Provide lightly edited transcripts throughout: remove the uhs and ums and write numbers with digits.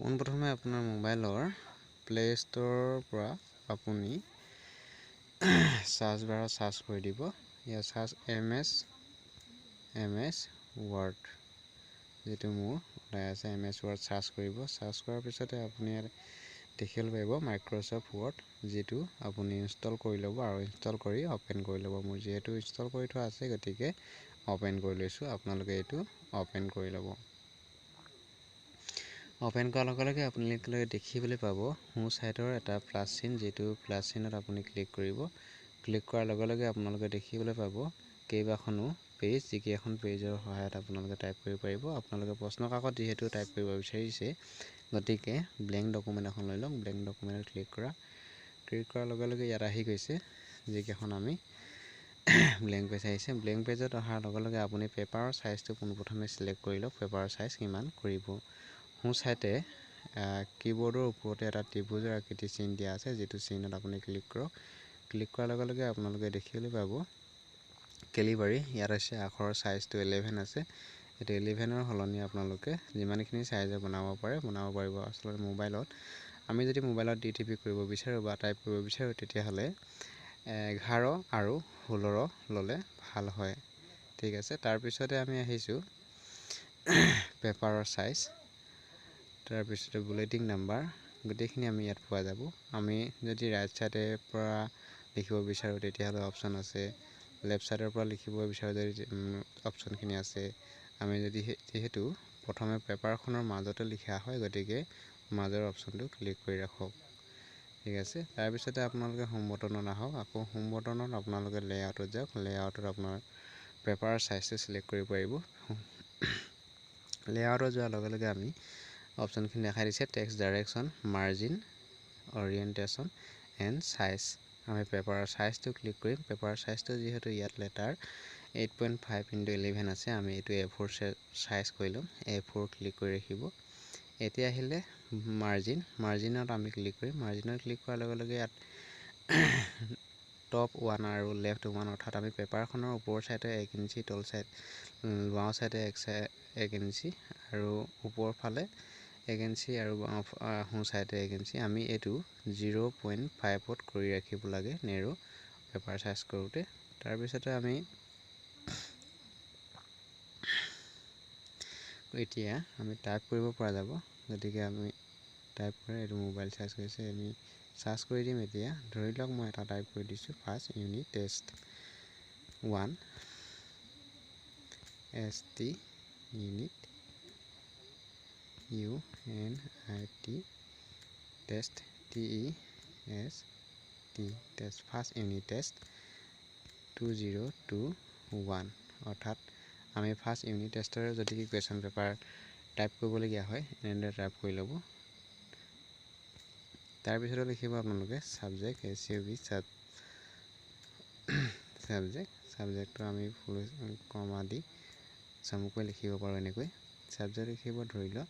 পোনপ্ৰথমে আপোনাৰ মোবাইলৰ প্লে ষ্ট'ৰৰ পৰা আপুনি সাৰ্চ বাৰত সাৰ্চ কৰি দিব। ইয়াত সাৰ্চ এম এছ ৱৰ্ড, যিটো মোৰ ওলাই আছে এম এছ ৱৰ্ড সাৰ্চ কৰিব। সাৰ্চ কৰাৰ পিছতে আপুনি ইয়াত দেখিবলৈ পাৰিব মাইক্ৰ'ছফ্ট ৱৰ্ড, যিটো আপুনি ইনষ্টল কৰি ল'ব আৰু ইনষ্টল কৰি অ'পেন কৰি ল'ব। মোৰ যিহেতু ইনষ্টল কৰি থোৱা আছে, গতিকে অ'পেন কৰি লৈছোঁ। আপোনালোকে এইটো অ'পেন কৰি ল'ব। অ'পেন কৰাৰ লগে লগে আপোনালোকে দেখিবলৈ পাব সোঁ ছাইডৰ এটা প্লাছ চিন, যিটো প্লাছ চিনত আপুনি ক্লিক কৰিব। ক্লিক কৰাৰ লগে লগে আপোনালোকে দেখিবলৈ পাব কেইবাখনো পেজ, যিকেইখন পেজৰ সহায়ত আপোনালোকে টাইপ কৰিব পাৰিব। আপোনালোকে প্ৰশ্ন কাকত যিহেতু টাইপ কৰিব বিচাৰিছে, গতিকে ব্লেংক ডকুমেণ্ট এখন লৈ লওক। ব্লেংক ডকুমেণ্টত ক্লিক কৰাৰ লগে লগে ইয়াত আহি গৈছে যিকেইখন আমি ব্লেংক পেজ আহিছে। ব্লেংক পেজত অহাৰ লগে লগে আপুনি পেপাৰৰ ছাইজটো পোনপ্ৰথমে ছিলেক্ট কৰি লওক। পেপাৰৰ ছাইজ কিমান কৰিব। সোঁ ছাইডে কীবৰ্ডৰ ওপৰতে এটা ত্ৰিভুজৰ আকৃতিৰ চিন দিয়া আছে, যিটো চিনত আপুনি ক্লিক কৰক। ক্লিক কৰাৰ লগে লগে আপোনালোকে দেখিবলৈ পাব কেলিবাৰী। ইয়াত আছে আখৰৰ ছাইজটো 11 আছে। এইটো 11ৰ সলনি আপোনালোকে যিমানখিনি ছাইজৰ বনাব পাৰিব। আচলতে মোবাইলত আমি যদি মোবাইলত DTP কৰিব বিচাৰোঁ বা টাইপ কৰিব বিচাৰোঁ, তেতিয়াহ'লে 11 আৰু 16 ল'লে ভাল হয়। ঠিক আছে, তাৰপিছতে আমি আহিছোঁ পেপাৰৰ ছাইজ, তাৰপিছতে বুলেটিং নাম্বাৰ, গোটেইখিনি আমি ইয়াত পোৱা যাব। আমি যদি ৰাইট ছাইডৰ পৰা লিখিব বিচাৰোঁ, তেতিয়াহ'লে অপশ্যন আছে। লেফ্ট ছাইডৰ পৰা লিখিব বিচাৰোঁ যদি অপশ্যনখিনি আছে। আমি যিহেতু প্ৰথমে পেপাৰখনৰ মাজতে লিখা হয়, গতিকে মাজৰ অপশ্যনটো ক্লিক কৰি ৰাখক। ঠিক আছে, তাৰপিছতে আপোনালোকে হোম বটনত আহক। আকৌ হোম বটনত আপোনালোকে লেআউটত যাওক। লেআউটত আপোনাৰ পেপাৰৰ ছাইজটো ছিলেক্ট কৰিব পাৰিব। লেআউটত যোৱাৰ লগে লগে আমি অপশ্যনখিনি দেখাই দিছে text direction, margin, orientation and size. আমি পেপাৰৰ ছাইজটো ক্লিক কৰিম। পেপাৰৰ ছাইজটো যিহেতু ইয়াত লেটাৰ 8.5x11 আছে, আমি এইটো A4 ছাইজ কৰি ল'ম। A4 ক্লিক কৰি ৰাখিব। এতিয়া আহিলে মাৰ্জিনত আমি ক্লিক কৰিম। মাৰ্জিনত ক্লিক কৰাৰ লগে লগে ইয়াত টপ 1 আৰু লেফ্ট 1, অৰ্থাৎ আমি পেপাৰখনৰ ওপৰ ছাইডে 1 ইঞ্চি, তল ছাইড বাওঁ ছাইডে 1 ইঞ্চি আৰু ওপৰ ফালে 1 ইঞ্চি আৰু সোঁ ছাইডে 1 ইঞ্চি। আমি এইটো 0.5ত কৰি ৰাখিব লাগে নেৰো পেপাৰ ছাইজ কৰোঁতে। তাৰপিছতে আমি এতিয়া টাইপ কৰিব পৰা যাব। গতিকে আমি টাইপ কৰি এইটো মোবাইল ছাইজ হৈছে, আমি ছাৰ্চ কৰি দিম। এতিয়া ধৰি লওক মই এটা টাইপ কৰি দিছোঁ, first unit test 1 ST unit UNIT test TEST test first unit test 2021, অৰ্থাৎ আমি ফাৰ্ষ্ট ইউনিট টেষ্টৰ যদি কুৱেশ্যন পেপাৰ টাইপ কৰিবলগীয়া হয়, এনেদৰে টাইপ কৰি ল'ব। তাৰপিছতে লিখিব আপোনালোকে ছাবজেক্ট SUB ছাবজেক্টটো আমি ফুল কমা দি চমুকৈ লিখিব পাৰোঁ। এনেকৈ ছাবজেক্ট লিখিব, ধৰি লওক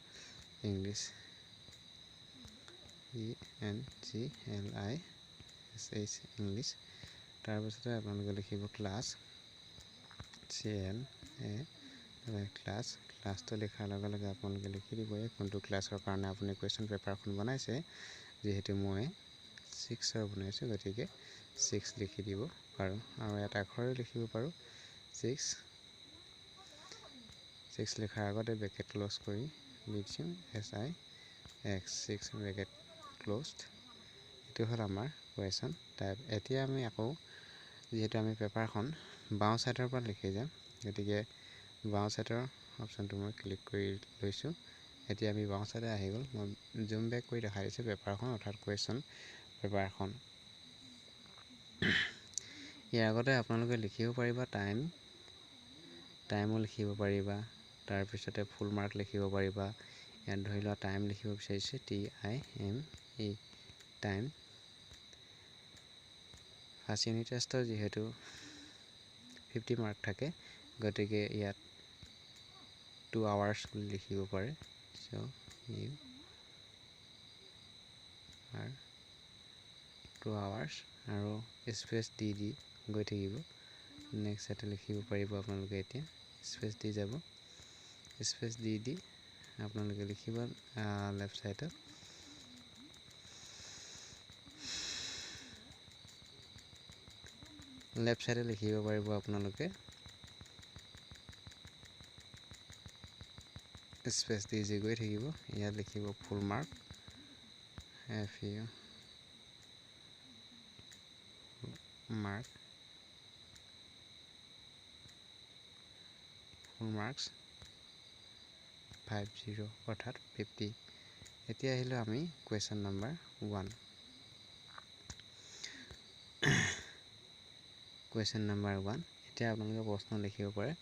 ইংলিছ ENGLISH ইংলিছ। তাৰপিছতে আপোনালোকে লিখিব ক্লাছ CLA ক্লাছটো লিখাৰ লগে লগে আপোনালোকে লিখি দিব কোনটো ক্লাছৰ কাৰণে আপুনি কুৱেশ্যন পেপাৰখন বনাইছে। যিহেতু মই 6ৰ বনাইছোঁ, গতিকে 6 লিখি দিব পাৰোঁ আৰু এটা আখৰে লিখিব পাৰোঁ 6 লিখাৰ আগতে ব্ৰেকেট ক্ল'জ কৰি লিখিম SIX ব্ৰেকেট ক্ল'জড। এইটো হ'ল আমাৰ কুৱেশ্যন টাইপ। এতিয়া আমি আকৌ যিহেতু আমি পেপাৰখন বাওঁ ছাইডৰ পৰা লিখি যাম, গতিকে বাওঁ ছাইডৰ অপশ্যনটো মই ক্লিক কৰি লৈছোঁ। এতিয়া আমি বাওঁ ছাইডে আহি গ'ল। মই জুম বেক কৰি দেখাই দিছোঁ পেপাৰখন, অৰ্থাৎ কুৱেশ্যন পেপাৰখন। ইয়াৰ আগতে আপোনালোকে লিখিব পাৰিবা টাইমো লিখিব পাৰিবা। তাৰপিছতে ফুল মাৰ্ক লিখিব পাৰিবা। ইয়াত ধৰি লোৱা টাইম লিখিব বিচাৰিছে TIME টাইম। ফাৰ্ষ্ট ইউনিট টেষ্টৰ যিহেতু 50 মাৰ্ক থাকে, গতিকে ইয়াত 2 hours বুলি লিখিব পাৰে। চ' ইউ আৰ 2 hours আৰু স্পেচ দি গৈ থাকিব। নেক্সট এটা লিখিব পাৰিব আপোনালোকে। এতিয়া স্পেচ দি যাব, স্পেচ দি আপোনালোকে লিখিব লেফ্ট সাইডত লিখিব পাৰিব আপোনালোকে স্পেচ দি যি গৈ থাকিব ইয়াত লিখিব ফুল মাৰ্ক FU মাৰ্ক ফুল মাৰ্কছ 50 অৰ্থাৎ 50 এতিয়া আহিলো আমি কুৱেশ্যন নাম্বাৰ 1 কুৱেশ্যন নাম্বাৰ 1 এতিয়া আপোনালোকে প্ৰশ্ন লিখিব পাৰে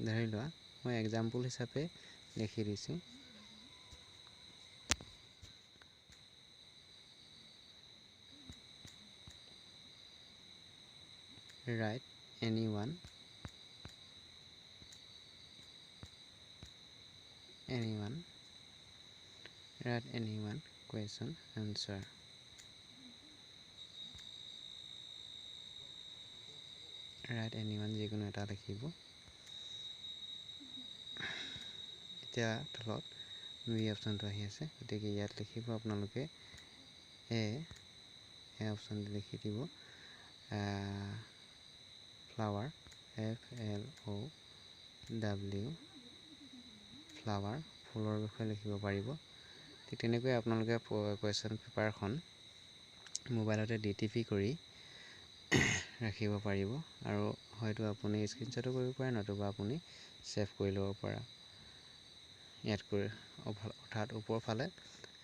ধৰি লোৱা মই এক্সাম্পল হিচাপে লিখি দিছোঁ write anyone question answer write anyone যিকোনো এটা লিখিব এতিয়া তলত বি অপশ্যনটো আহি আছে গতিকে ইয়াত লিখিব আপোনালোকে এ অপশ্যনটো লিখি দিব ফ্লাৱাৰ FLOW ফ্লাৱাৰ ফুলৰ বিষয়ে লিখিব পাৰিব ঠিক তেনেকৈ আপোনালোকে কুৱেশ্যন পেপাৰখন মোবাইলতে DTP কৰি ৰাখিব পাৰিব আৰু হয়তো আপুনি স্ক্ৰীনশ্বটো কৰিব পাৰে নতুবা আপুনি ছেভ কৰি ল'ব পাৰে ইয়াত কৰি অৰ্থাৎ ওপৰৰ ফালে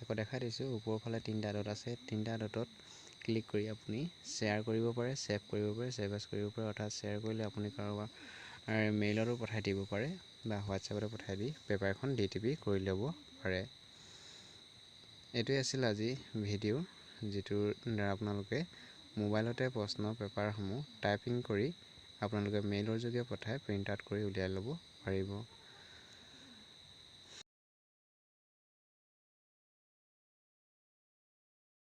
আকৌ দেখাই দিছোঁ ওপৰৰ ফালে 3টা ডট আছে 3টা ডটত ক্লিক কৰি আপুনি শ্বেয়াৰ কৰিব পাৰে ছেভ কৰিব পাৰে ছেভ এছ কৰিব পাৰে অৰ্থাৎ শ্বেয়াৰ কৰিলে আপুনি কাৰোবাৰ মেইলতো পঠাই দিব পাৰে বা হোৱাটছএপতো পঠাই দি পেপাৰখন DTP কৰি ল'ব পাৰে এইটোৱে আছিল আজি ভিডিঅ' যিটোৰ দ্বাৰা আপোনালোকে মোবাইলতে প্ৰশ্ন পেপাৰসমূহ টাইপিং কৰি আপোনালোকে মেইলৰ যোগে পঠাই প্ৰিণ্ট আউট কৰি উলিয়াই ল'ব পাৰিব